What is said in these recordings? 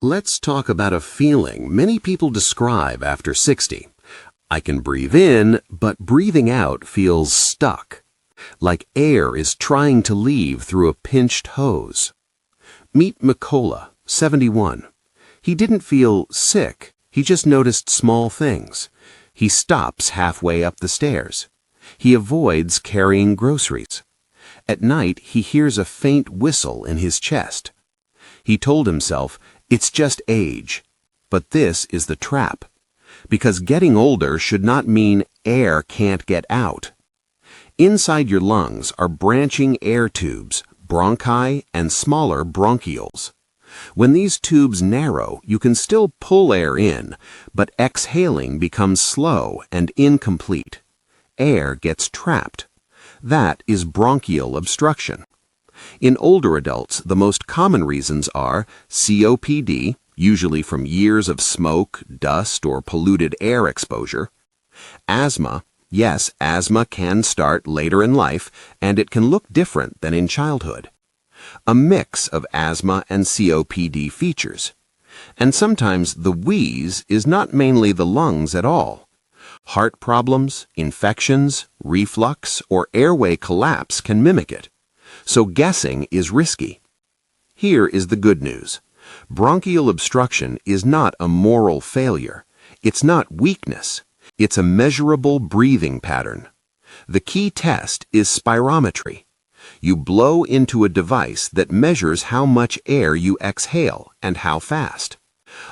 Let's talk about a feeling many people describe after 60. I can breathe in, but breathing out feels stuck, like air is trying to leave through a pinched hose. Meet Mykola, 71. He didn't feel sick, he just noticed small things. He stops halfway up the stairs. He avoids carrying groceries. At night, he hears a faint whistle in his chest. He told himself, it's just age. But this is the trap. Because getting older should not mean air can't get out. Inside your lungs are branching air tubes, bronchi, and smaller bronchioles. When these tubes narrow, you can still pull air in, but exhaling becomes slow and incomplete. Air gets trapped. That is bronchial obstruction. In older adults, the most common reasons are COPD, usually from years of smoke, dust, or polluted air exposure. Asthma, yes, asthma can start later in life, and it can look different than in childhood. A mix of asthma and COPD features. And sometimes the wheeze is not mainly the lungs at all. Heart problems, infections, reflux, or airway collapse can mimic it. So guessing is risky. Here is the good news. Bronchial obstruction is not a moral failure. It's not weakness. It's a measurable breathing pattern. The key test is spirometry. You blow into a device that measures how much air you exhale and how fast.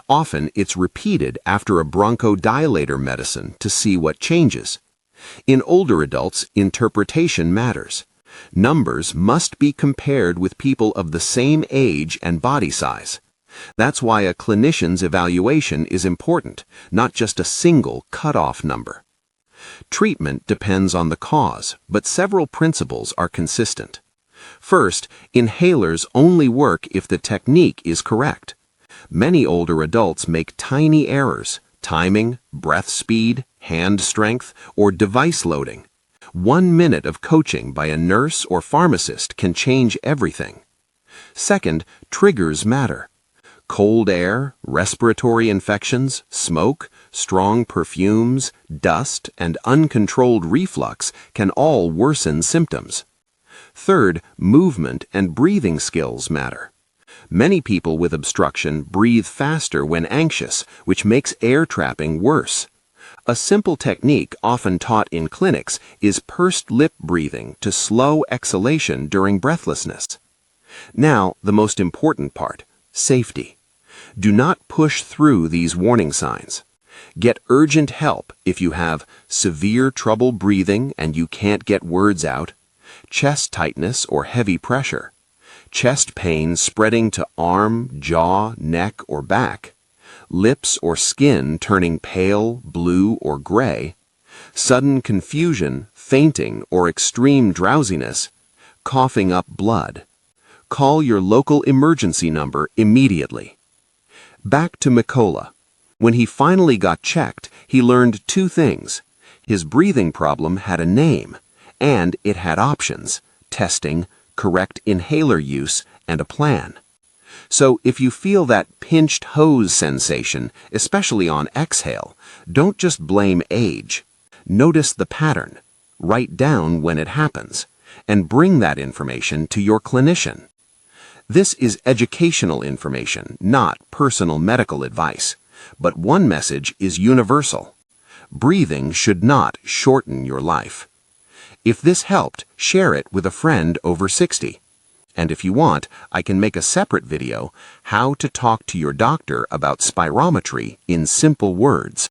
Often it's repeated after a bronchodilator medicine to see what changes. In older adults, interpretation matters. Numbers must be compared with people of the same age and body size. That's why a clinician's evaluation is important, not just a single cutoff number. Treatment depends on the cause, but several principles are consistent. First, inhalers only work if the technique is correct. Many older adults make tiny errors: timing, breath speed, hand strength, or device loading. 1 minute of coaching by a nurse or pharmacist can change everything. Second, triggers matter. Cold air, respiratory infections, smoke, strong perfumes, dust, and uncontrolled reflux can all worsen symptoms. Third, movement and breathing skills matter. Many people with obstruction breathe faster when anxious, which makes air trapping worse. A simple technique often taught in clinics is pursed lip breathing to slow exhalation during breathlessness. Now, the most important part, safety. Do not push through these warning signs. Get urgent help if you have severe trouble breathing and you can't get words out, chest tightness or heavy pressure, chest pain spreading to arm, jaw, neck, or back, lips or skin turning pale, blue, or gray, sudden confusion, fainting, or extreme drowsiness, coughing up blood. Call your local emergency number immediately. Back to Mykola. When he finally got checked, he learned 2 things. His breathing problem had a name, and it had options: testing, correct inhaler use, and a plan. So if you feel that pinched hose sensation, especially on exhale, don't just blame age. Notice the pattern, write down when it happens, and bring that information to your clinician. This is educational information, not personal medical advice. But one message is universal. Breathing should not shorten your life. If this helped, share it with a friend over 60. And if you want, I can make a separate video, how to talk to your doctor about spirometry in simple words.